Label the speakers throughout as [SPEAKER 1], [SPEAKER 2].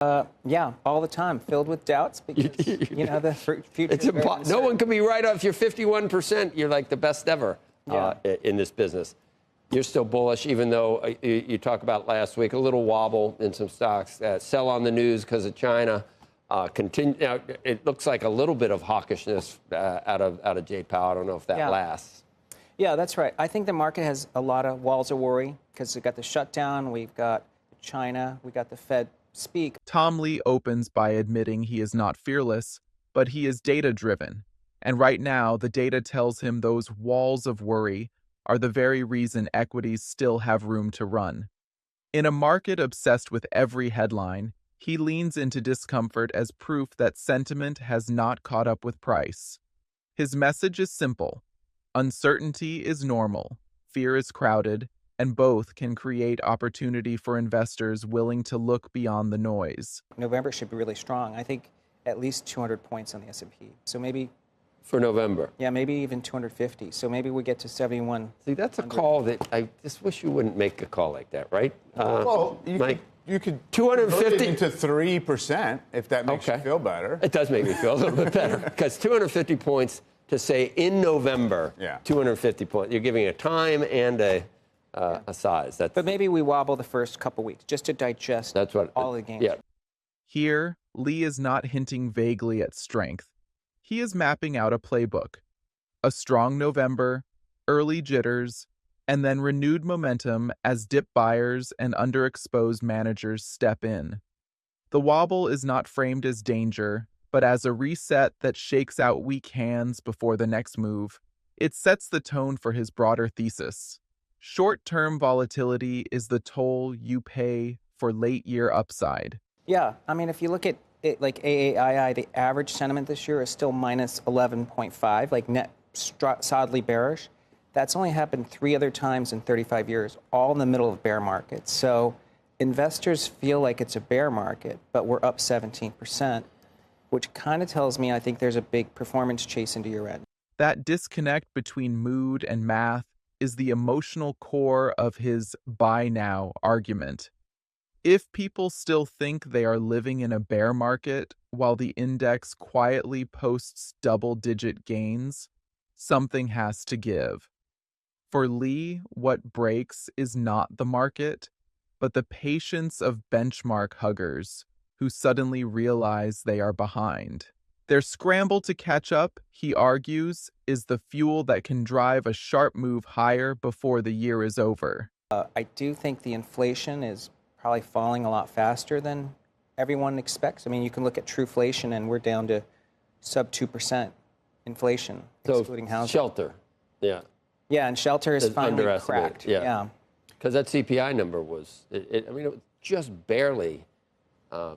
[SPEAKER 1] Yeah, all the time, filled with doubts because, the future is very uncertain.
[SPEAKER 2] No one can be right off your 51%. You're like the best ever in this business. You're still bullish, even though you talk about last week, a little wobble in some stocks. Sell on the news because of China. Now, it looks like a little bit of hawkishness out of Jay Powell. I don't know if that lasts.
[SPEAKER 1] Yeah, that's right. I think the market has a lot of walls of worry because we've got the shutdown, we've got China, we got the Fed speak.
[SPEAKER 3] Tom Lee opens by admitting he is not fearless, but he is data-driven. And right now, the data tells him those walls of worry are the very reason equities still have room to run. In a market obsessed with every headline, he leans into discomfort as proof that sentiment has not caught up with price. His message is simple. Uncertainty is normal, fear is crowded, and both can create opportunity for investors willing to look beyond the noise.
[SPEAKER 1] November should be really strong. I think at least 200 points on the S&P. So maybe...
[SPEAKER 2] For November?
[SPEAKER 1] Yeah, maybe even 250. So maybe we get to 71.
[SPEAKER 2] See, that's a call that I just wish you wouldn't make a call like that, right?
[SPEAKER 4] Well, you could
[SPEAKER 2] 250
[SPEAKER 4] into 3% if that makes you feel better.
[SPEAKER 2] It does make me feel a little bit better because 250 points to say in November, 250 points. You're giving a time and a size.
[SPEAKER 1] But maybe we wobble the first couple weeks just to digest all the gains.
[SPEAKER 2] Yeah.
[SPEAKER 3] Here, Lee is not hinting vaguely at strength. He is mapping out a playbook. A strong November, early jitters, and then renewed momentum as dip buyers and underexposed managers step in. The wobble is not framed as danger, but as a reset that shakes out weak hands before the next move. It sets the tone for his broader thesis. Short-term volatility is the toll you pay for late-year upside.
[SPEAKER 1] Yeah, I mean, if you look at it, like AAII, the average sentiment this year is still minus 11.5, like net solidly bearish. That's only happened 3 other times in 35 years, all in the middle of bear markets. So investors feel like it's a bear market, but we're up 17%, which kind of tells me I think there's a big performance chase into year end.
[SPEAKER 3] That disconnect between mood and math is the emotional core of his buy now argument. If people still think they are living in a bear market while the index quietly posts double-digit gains, something has to give. For Lee, what breaks is not the market, but the patience of benchmark huggers who suddenly realize they are behind. Their scramble to catch up, he argues, is the fuel that can drive a sharp move higher before the year is over.
[SPEAKER 1] I do think the inflation is probably falling a lot faster than everyone expects. I mean, you can look at Trueflation, and we're down to sub 2% inflation, excluding housing.
[SPEAKER 2] Shelter, yeah.
[SPEAKER 1] Yeah, and shelter is finally cracked.
[SPEAKER 2] Yeah. Because that CPI number was, it was just barely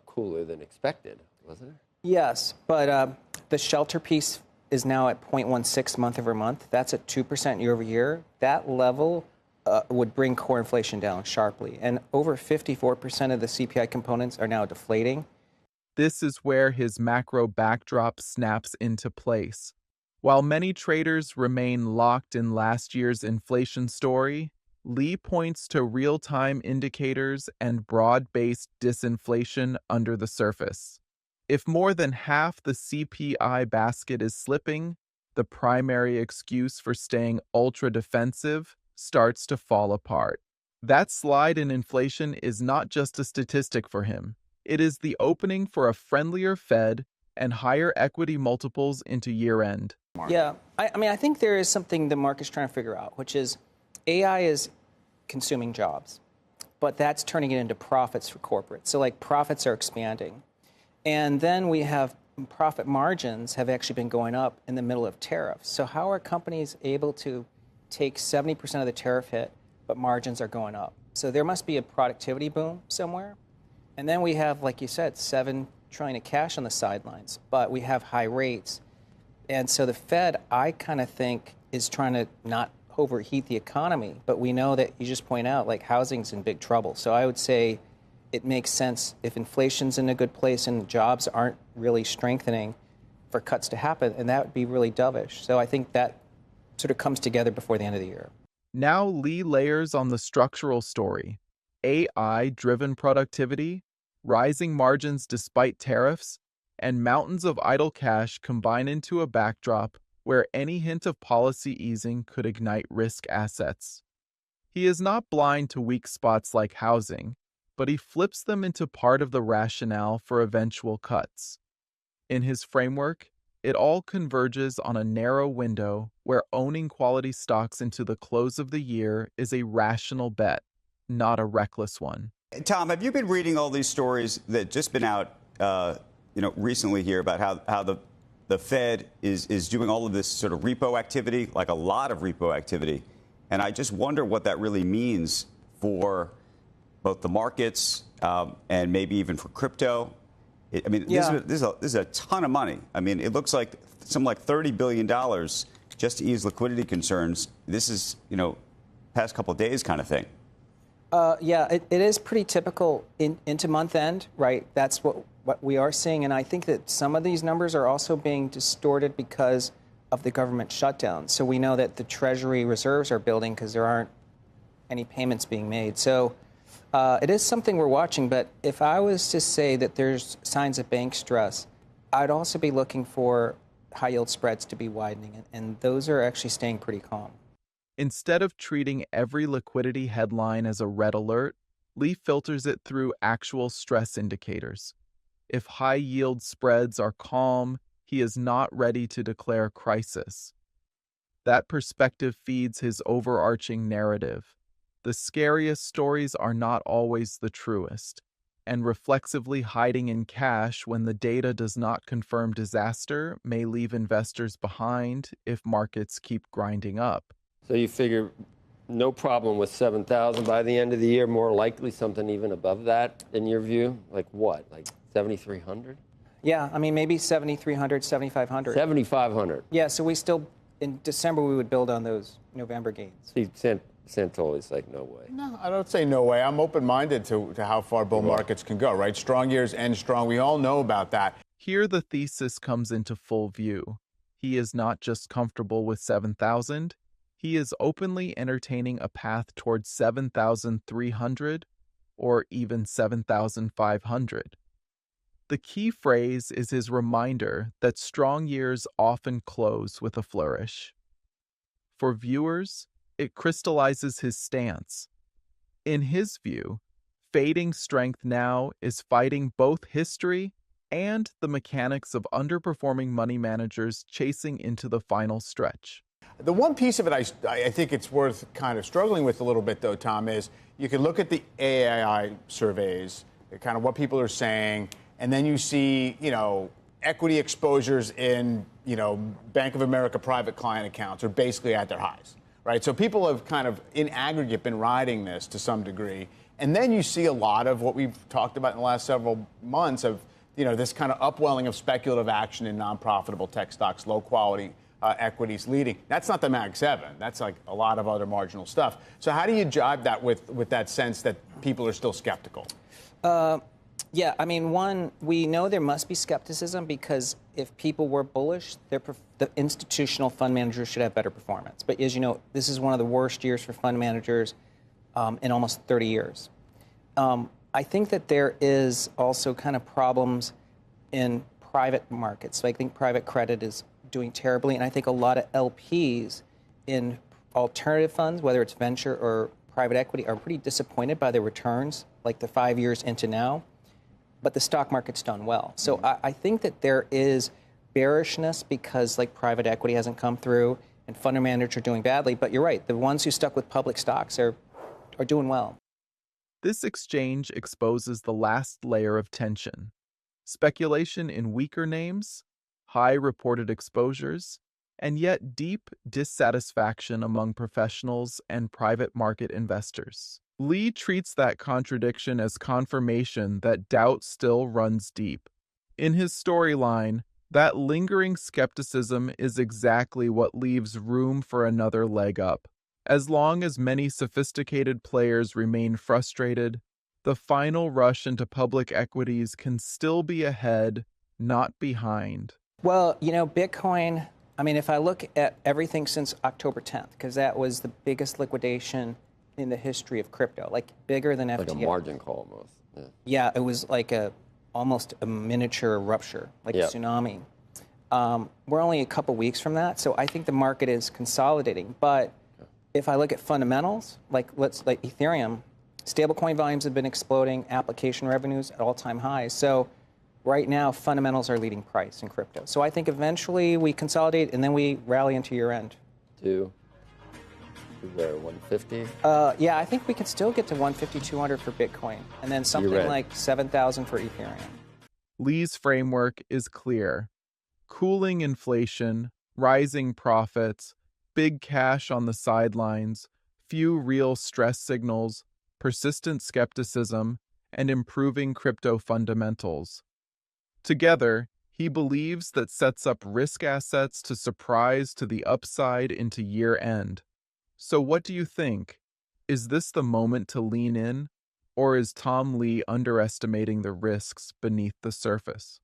[SPEAKER 2] cooler than expected, wasn't it?
[SPEAKER 1] Yes, but the shelter piece is now at 0.16 month over month. That's at 2% year over year. That level would bring core inflation down sharply. And over 54% of the CPI components are now deflating.
[SPEAKER 3] This is where his macro backdrop snaps into place. While many traders remain locked in last year's inflation story, Lee points to real-time indicators and broad-based disinflation under the surface. If more than half the CPI basket is slipping, the primary excuse for staying ultra-defensive starts to fall apart. That slide in inflation is not just a statistic for him. It is the opening for a friendlier Fed and higher equity multiples into year-end.
[SPEAKER 1] Yeah, I think there is something the market's trying to figure out, which is AI is consuming jobs, but that's turning it into profits for corporates. So like profits are expanding. And then we have profit margins have actually been going up in the middle of tariffs. So how are companies able to take 70% of the tariff hit, but margins are going up? So there must be a productivity boom somewhere. And then we have, like you said, $7 trillion of cash on the sidelines, but we have high rates. And so the Fed, I kind of think, is trying to not overheat the economy. But we know that, you just point out, like housing's in big trouble. So I would say it makes sense if inflation's in a good place and jobs aren't really strengthening for cuts to happen, and that would be really dovish. So I think that sort of comes together before the end of the year.
[SPEAKER 3] Now Lee layers on the structural story. AI-driven productivity, rising margins despite tariffs, and mountains of idle cash combine into a backdrop where any hint of policy easing could ignite risk assets. He is not blind to weak spots like housing, but he flips them into part of the rationale for eventual cuts. In his framework, it all converges on a narrow window where owning quality stocks into the close of the year is a rational bet, not a reckless one.
[SPEAKER 5] Tom, have you been reading all these stories that just been out, recently here about how the Fed is doing all of this sort of repo activity, like a lot of repo activity? And I just wonder what that really means for both the markets and maybe even for crypto. This is a ton of money. I mean, it looks like something like $30 billion just to ease liquidity concerns. This is, past couple of days kind of thing.
[SPEAKER 1] It is pretty typical into month end, right? That's what we are seeing. And I think that some of these numbers are also being distorted because of the government shutdown. So we know that the Treasury reserves are building because there aren't any payments being made. So it is something we're watching. But if I was to say that there's signs of bank stress, I'd also be looking for high yield spreads to be widening. And those are actually staying pretty calm.
[SPEAKER 3] Instead of treating every liquidity headline as a red alert, Lee filters it through actual stress indicators. If high-yield spreads are calm, he is not ready to declare crisis. That perspective feeds his overarching narrative. The scariest stories are not always the truest, and reflexively hiding in cash when the data does not confirm disaster may leave investors behind if markets keep grinding up.
[SPEAKER 2] So you figure no problem with 7,000 by the end of the year, more likely something even above that in your view? Like what, like 7,300?
[SPEAKER 1] Yeah, I mean, maybe 7,300, 7,500.
[SPEAKER 2] 7,500.
[SPEAKER 1] Yeah, so we still, in December, we would build on those November gains.
[SPEAKER 2] See, Santoli's like, no way.
[SPEAKER 4] No, I don't say no way. I'm open-minded to how far bull markets can go, right? Strong years end strong. We all know about that.
[SPEAKER 3] Here the thesis comes into full view. He is not just comfortable with 7,000. He is openly entertaining a path towards 7,300 or even 7,500. The key phrase is his reminder that strong years often close with a flourish. For viewers, it crystallizes his stance. In his view, fading strength now is fighting both history and the mechanics of underperforming money managers chasing into the final stretch.
[SPEAKER 4] The one piece of it I think it's worth kind of struggling with a little bit, though, Tom, is you can look at the AAI surveys, kind of what people are saying, and then you see, equity exposures in, Bank of America private client accounts are basically at their highs, right? So people have kind of, in aggregate, been riding this to some degree. And then you see a lot of what we've talked about in the last several months of, this kind of upwelling of speculative action in non-profitable tech stocks, low-quality equities leading. That's not the Mag 7. That's like a lot of other marginal stuff. So how do you jibe that with that sense that people are still skeptical?
[SPEAKER 1] Yeah, I mean, one, we know there must be skepticism because if people were bullish, the institutional fund managers should have better performance. But as you know, this is one of the worst years for fund managers in almost 30 years. I think that there is also kind of problems in private markets. So I think private credit is doing terribly, and I think a lot of LPs in alternative funds, whether it's venture or private equity, are pretty disappointed by their returns, like the 5 years into now. But the stock market's done well. So I think that there is bearishness because like private equity hasn't come through and fund managers are doing badly. But you're right, the ones who stuck with public stocks are doing well.
[SPEAKER 3] This exchange exposes the last layer of tension. Speculation in weaker names, high reported exposures, and yet deep dissatisfaction among professionals and private market investors. Lee treats that contradiction as confirmation that doubt still runs deep. In his storyline, that lingering skepticism is exactly what leaves room for another leg up. As long as many sophisticated players remain frustrated, the final rush into public equities can still be ahead, not behind.
[SPEAKER 1] Well, Bitcoin, I mean, if I look at everything since October 10th, because that was the biggest liquidation in the history of crypto, like bigger than FTX.
[SPEAKER 2] Like a margin call almost.
[SPEAKER 1] Yeah, it was like almost a miniature rupture, like a tsunami. We're only a couple weeks from that, so I think the market is consolidating. But if I look at fundamentals, like Ethereum, stablecoin volumes have been exploding, application revenues at all-time highs. So right now, fundamentals are leading price in crypto. So I think eventually we consolidate and then we rally into year end.
[SPEAKER 2] Where, 150?
[SPEAKER 1] Yeah, I think we can still get to 150, 200 for Bitcoin, and then something like 7,000 for Ethereum.
[SPEAKER 3] Lee's framework is clear. Cooling inflation, rising profits, big cash on the sidelines, few real stress signals, persistent skepticism, and improving crypto fundamentals. Together, he believes that sets up risk assets to surprise to the upside into year end. So what do you think? Is this the moment to lean in, or is Tom Lee underestimating the risks beneath the surface?